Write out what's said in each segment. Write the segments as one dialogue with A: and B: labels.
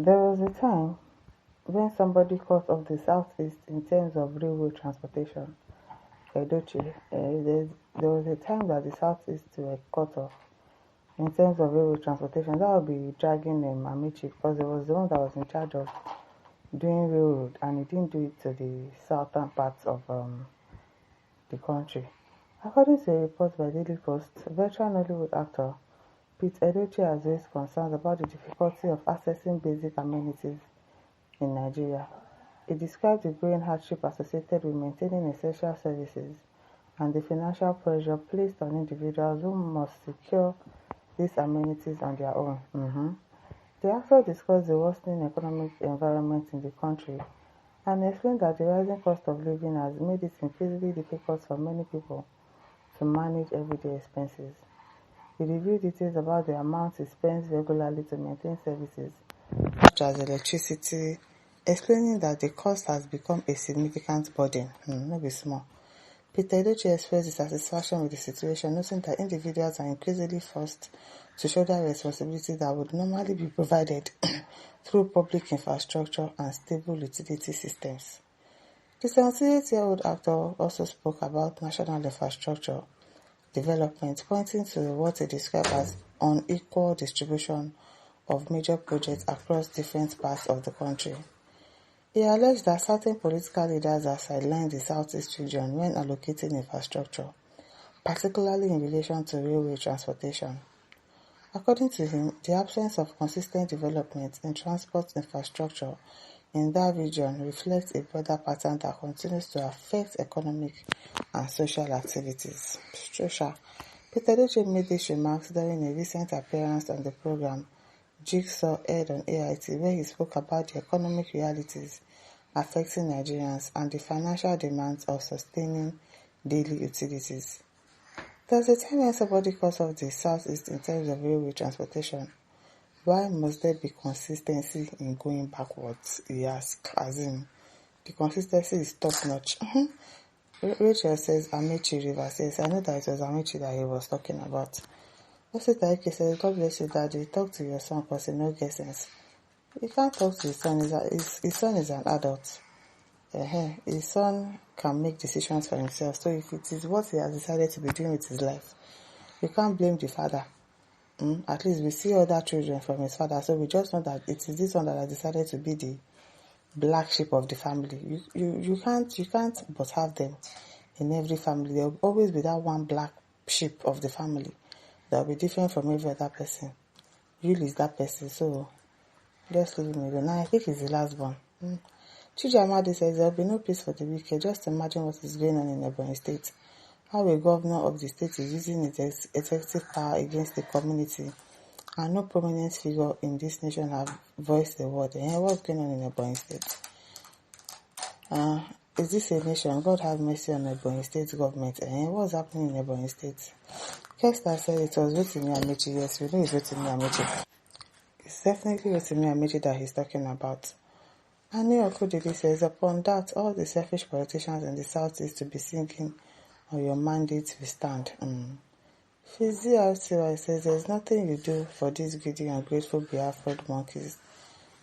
A: There was a time when somebody cut off the southeast in terms of railway transportation. Edochie, there was a time that the southeast were cut off in terms of railway transportation. That would be dragging Amaechi because it was the one that was in charge of doing railroad and he didn't do it to the southern parts of the country. According to a report by Daily Post, veteran Hollywood actor Pete Edochie has raised concerns about the difficulty of accessing basic amenities in Nigeria. He described the growing hardship associated with maintaining essential services and the financial pressure placed on individuals who must secure these amenities on their own. The actor discussed the worsening economic environment in the country and explained that the rising cost of living has made it increasingly difficult for many people to manage everyday expenses. He revealed details about the amount he spends regularly to maintain services such as electricity, explaining that the cost has become a significant burden. No be small. Peter Edochie expressed dissatisfaction with the situation, noting that individuals are increasingly forced to shoulder responsibilities that would normally be provided through public infrastructure and stable utility systems. The 78-year-old actor also spoke about national infrastructure development, pointing to what he described as unequal distribution of major projects across different parts of the country. He alleged that certain political leaders have sidelined the Southeast region when allocating infrastructure, particularly in relation to railway transportation. According to him, the absence of consistent development in transport infrastructure in that region reflects a broader pattern that continues to affect economic and social activities. Peter Edochie made these remarks during a recent appearance on the program Jigsaw aired on AIT, where he spoke about the economic realities affecting Nigerians and the financial demands of sustaining daily utilities. There was a time when somebody cuts off the southeast in terms of railway transportation. Why must there be consistency in going backwards? He asked, as in, the consistency is top-notch. Rachel says, Amaechi River says, I know that it was Amaechi that he was talking about. Also, Taiki says, God bless you, Daddy. Talk to your son because he no get sense. You can't talk to his son. His son is an adult. His son can make decisions for himself. So if it is what he has decided to be doing with his life, you can't blame the father. At least we see other children from his father, so we just know that it is this one that has decided to be the black sheep of the family. You can't but have them in every family. There will always be that one black sheep of the family that will be different from every other person. Yul is that person, so just leave him alone. Now I think he's the last one. Chiji Amadi says there will be no peace for the wicked. Just imagine what is going on in Ebonyi State. How a governor of the state is using its executive power against the community, and no prominent figure in this nation have voiced a word. What's going on in Ebonyi State? Is this a nation? God have mercy on Ebonyi State government. What's happening in Ebonyi State? Kester said it was Rotimi Amaechi. Yes, we know it's Rotimi Amaechi. It's definitely Rotimi Amaechi that he's talking about. And New York Daily says, upon that, all the selfish politicians in the southeast to be singing on your mandate will stand. Fizi RTY says, there's nothing you do for these greedy and grateful Biafran monkeys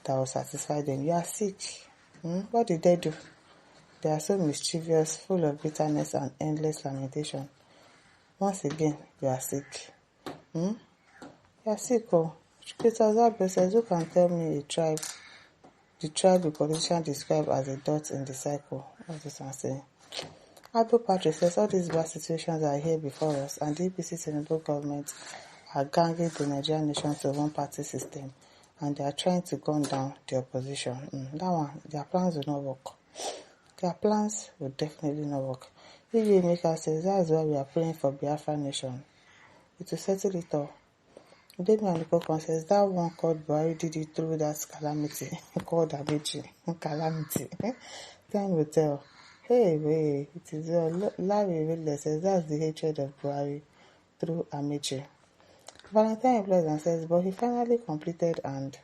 A: that will satisfy them. You are sick. What did they do? They are so mischievous, full of bitterness and endless lamentation. Once again, you are sick. You are sick, oh. Peter Zabel says, who can tell me the tribe the politician described as a dot in the cycle? What's this one saying? Abel Patrick says, all these bad situations are here before us, and the APC Senegal government are ganging the Nigerian nation to a one-party system, and they are trying to gun down the opposition. That one, their plans will not work. Their plans will definitely not work. Iji Emeka says, that's why we are praying for Biafra nation. It will settle it all. Demi Anikokon says, that one called Buhari did it through that calamity, called Amaechi. Calamity. Time will tell. Hey, wait, it is Larry Ridley says, that's the hatred of Buhari through Amaechi. Valentine Pleasant says, but he finally completed and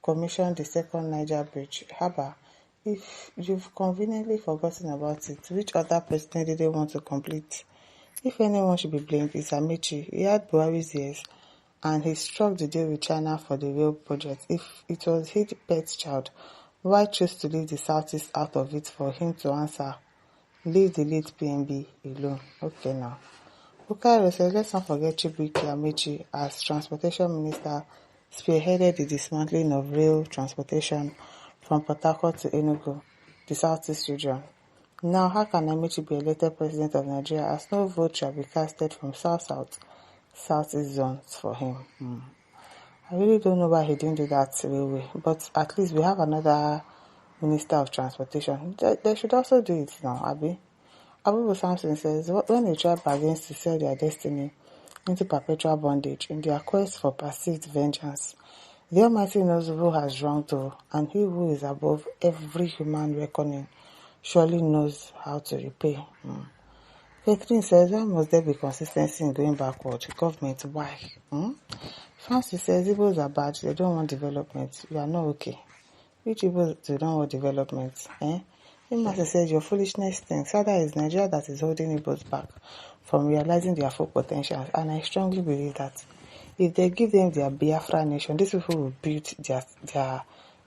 A: commissioned the second Niger bridge. Haba, if you've conveniently forgotten about it, which other president didn't want to complete? If anyone should be blamed, it's Amaechi. He had Buhari's ears and he struck the deal with China for the rail project. If it was his pet child, why choose to leave the Southeast out of it for him to answer? Leave the late PNB alone. Okay now. Bukhari says, let's not forget Chibuike Amaechi as Transportation Minister spearheaded the dismantling of rail transportation from Port Harcourt to Enugu, the Southeast region. Now, how can Amaechi be elected President of Nigeria as no vote shall be casted from South-South, Southeast zones for him? I really don't know why he didn't do that railway, but at least we have another Minister of Transportation. They should also do it now, Abi. Abubu Samson says, when a tribe begins to sell their destiny into perpetual bondage in their quest for perceived vengeance, the Almighty knows who has wronged who, and he who is above every human reckoning surely knows how to repay. Catherine says, why must there be consistency in going backward? Government, why? Francis says, Igbos are bad, they don't want development. You are not okay. Which Igbos do not want development? Imasi says, your foolishness thinks. Rather, it's Nigeria that is holding Igbos back from realizing their full potentials. And I strongly believe that if they give them their Biafra nation, these people will build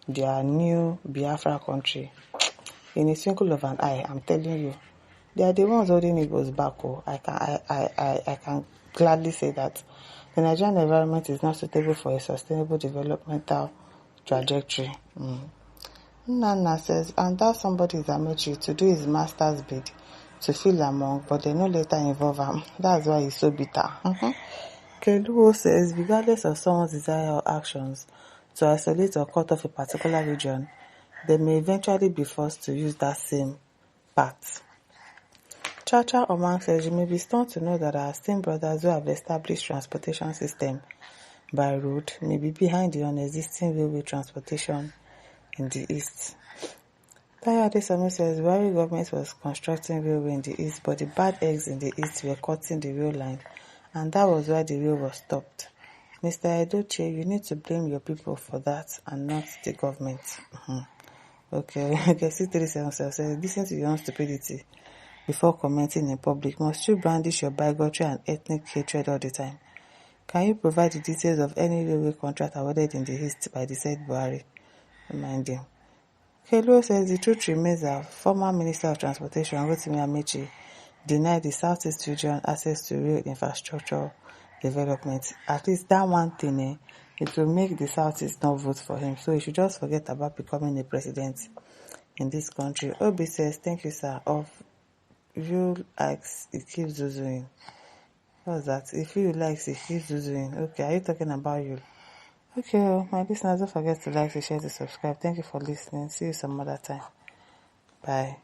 A: their new Biafra country in a twinkle of an eye. I'm telling you, they are the ones holding Igbos back. I can gladly say that the Nigerian environment is not suitable for a sustainable developmental trajectory. Nana says, and that somebody is Amaechi to do his master's bid to fill among, but they no later involve him. That's why he's so bitter. Keluo says, regardless of someone's desire or actions to isolate or cut off a particular region, they may eventually be forced to use that same path. Chacha Oman says, you may be stunned to know that our esteemed brothers who have established transportation system by road may be behind the unexisting railway transportation in the east. Tayo Adesami says, Buhari government was constructing railway in the east, but the bad eggs in the east were cutting the rail line, and that was why the rail was stopped. Mr. Edochie, you need to blame your people for that and not the government. Okay, C377 says, listen to your own stupidity before commenting in public. Must you brandish your bigotry and ethnic hatred all the time? Can you provide the details of any railway contract awarded in the east by the said Buhari? Remind him. Kelo says the truth remains that former Minister of Transportation Rotimi Amaechi denied the Southeast region access to rail infrastructure development. At least that one thing, it will make the Southeast not vote for him. So he should just forget about becoming a president in this country. Obi says, thank you, sir. Of you likes, it keeps zuzuing. What's that? If you likes, it keeps zuzuing. Okay, are you talking about you? Okay, my listeners, don't forget to like, to share, to subscribe. Thank you for listening. See you some other time. Bye.